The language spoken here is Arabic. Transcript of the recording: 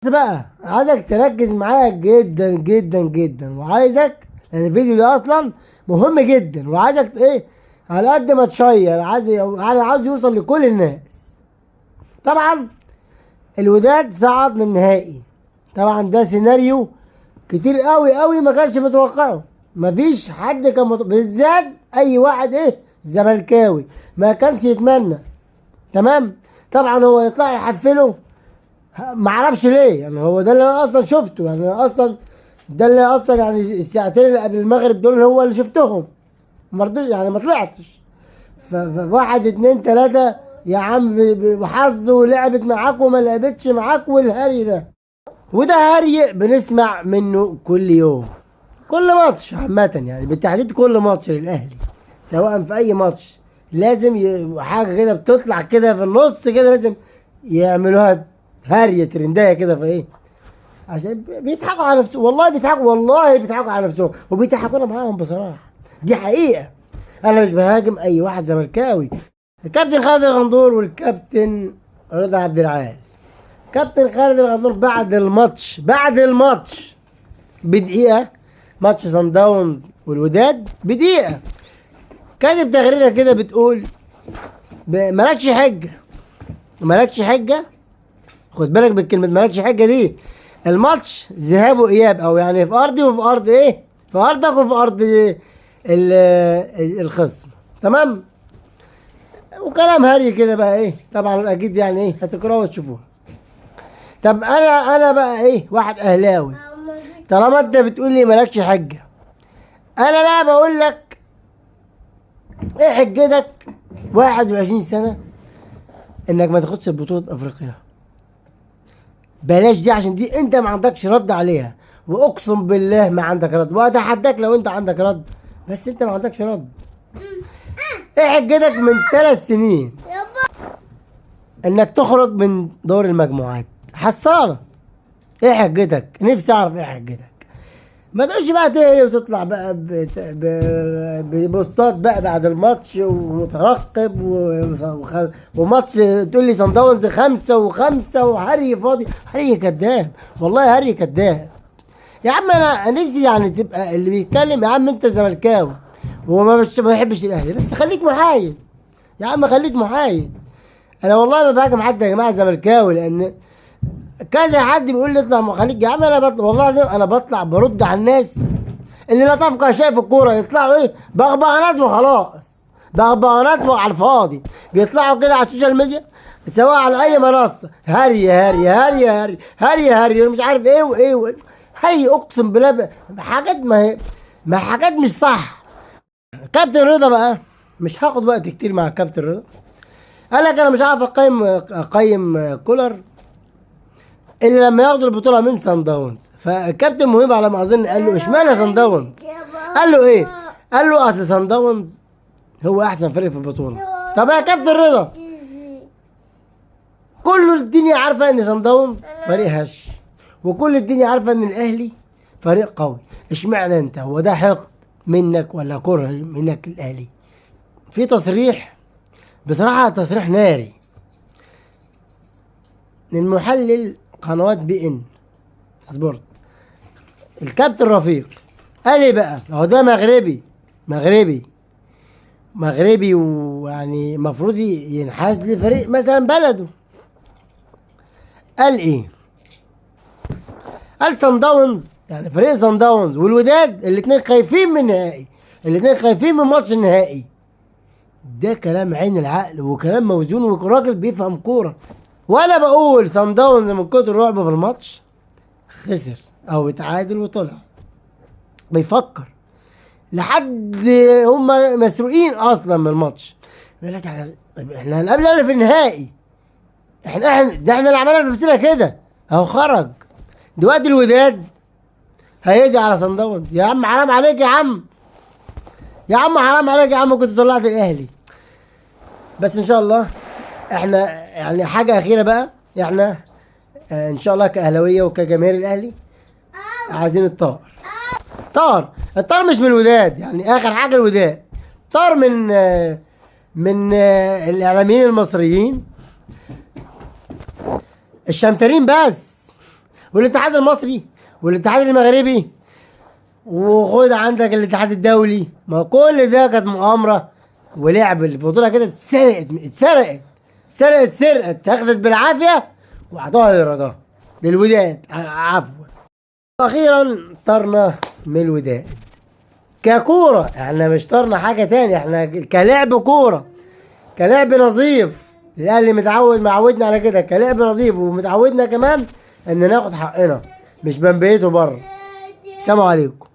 بس بقى عايزك تركز معايا جدا جدا جدا، وعايزك لان الفيديو ده اصلا مهم جدا، وعايزك ايه على قد ما تشير، عايز يوصل لكل الناس. طبعا الوداد صعد من النهائي، طبعا ده سيناريو كتير قوي قوي ما كانش متوقعه، مفيش حد كان بالذات اي واحد زملكاوي ما كانش يتمنى. تمام. طبعا هو يطلع يحفله، معرفش ليه، يعني هو ده اللي انا اصلا شفته، يعني أنا اصلا ده اللي اصلا يعني الساعتين اللي قبل المغرب دول هو اللي شفتهم، مرضيش يعني ما طلعتش. فواحد اتنين تلاتة يا عم بحظه لعبت معاك وما لعبتش معاك، والهري ده وده هري بنسمع منه كل يوم، كل ماتش عامة، يعني بالتحديد كل ماتش للأهلي سواء في أي ماتش لازم حاجة كده بتطلع كده في النص كده، لازم يعملوها هري ترندايه كده في عشان بيضحكوا على نفسهم، والله بيضحكوا على نفسهم وبيضحكونا معاهم بصراحة، دي حقيقة. أنا مش بهاجم أي واحد زملكاوي، الكابتن خالد الغندور والكابتن رضا عبد العال. كابتن خالد الغندور بعد الماتش بدقيقة، ماتش صن داونز والوداد بدقيقة، كاتب تغريدة كده بتقول مالكش حجة. خد بالك بالكلمة مالكش حجة دي، الماتش ذهاب وإياب، أو يعني في أرضي وفي أرض في أرضك وفي أرض الخصم. تمام. وكلام هري كده بقى طبعا أكيد يعني هتقرأوا وتشوفوها. طب أنا بقى واحد أهلاوي، طالما أنت بتقول لي مالكش حجة، أنا بقى بقول لك حجتك 21 سنة إنك ما تاخدش بطولة أفريقيا؟ بلاش دي، عشان دي انت ما عندكش رد عليها، واقسم بالله ما عندك رد، واتحداك لو انت عندك رد، بس انت ما عندكش رد. حجتك من 3 سنين انك تخرج من دور المجموعات حصاله؟ حجتك؟ نفسي اعرف حجتك. ما تقولش بقى تهري وتطلع بقى ببوستات بقى بعد الماتش ومترقب وماتش تقول لي صن داونز 5-5 وهري فاضي. هري كداب، والله هري كداب. يا عم انا نفسي يعني تبقى اللي بيتكلم، يا عم انت زملكاوي وما بيحبش الاهلي، بس خليك محايد يا عم، خليك محايد. انا والله ما بهاجم حد يا جماعه زملكاوي، لان كذا حد بيقول لي اطلع خليك يا عم. انا بطلع والله العظيم، انا بطلع برد على الناس اللي لا تفقه شيء في الكوره، يطلعوا بغبغانات وخلاص، بغبغانات على الفاضي، بيطلعوا كده على السوشيال ميديا سواء على اي منصه، هري هري هري هري هري هري مش عارف هري. اقسم بالله حاجات ما حاجات مش صح. كابتن رضا بقى مش هاخد وقت كتير مع كابتن رضا، قال لك انا مش عارف اقيم كولر اللي لما ياخدوا البطوله من صن داونز. فالكابتن مهم على ما اظن قال له اشمعنى صن داونز؟ قال له قال له اصل صن داونز هو احسن فريق في البطوله. طب يا كابتن رضا، كل الدنيا عارفه ان صن داونز فريق هش، وكل الدنيا عارفه ان الاهلي فريق قوي، اشمعنى انت؟ هو ده حقد منك ولا كره منك الاهلي؟ في تصريح بصراحه، تصريح ناري من محلل قنوات BN سبورت، الكابتن رفيق، قال ايه بقى؟ هو ده مغربي ويعني المفروض ينحاز لفريق مثلا بلده. قال قال صن داونز، يعني فريق صن داونز والوداد الاثنين خايفين من النهائي، الاثنين خايفين من ماتش النهائي. ده كلام عين العقل وكلام موزون وراجل بيفهم كوره. وانا بقول صن داونز من كتر رعبه في الماتش خسر او اتعادل وطلع، بيفكر لحد هم مسروقين اصلا من الماتش. يقول لك احنا هنقابل في النهائي، احنا اللي عملنا في نفسنا كده اهو. خرج دلوقتي الوداد هيجي على صن داونز. يا عم حرام عليك يا عم حرام عليك يا عم، كنت طلعت الاهلي. بس ان شاء الله احنا يعني حاجه اخيره بقى، احنا ان شاء الله كاهلاويه وكجماهير الاهلي عايزين الطار مش من الوداد، يعني اخر حاجه الوداد طار من الاعلاميين المصريين الشمترين بس، والاتحاد المصري والاتحاد المغربي، وخد عندك الاتحاد الدولي. ما كل ده كانت مؤامره ولعب. البطوله كده اتسرقت اخذت بالعافيه واعطوها للرجاء للوداد، عفوا. اخيرا طرنا من الوداد ككوره. احنا مش طرنا حاجه تاني، احنا كلعب كوره، كلعب نظيف. الاهلي معودنا على كده كلعب نظيف، ومتعودنا كمان ان ناخد حقنا، مش بنبيته بره. السلام عليكم.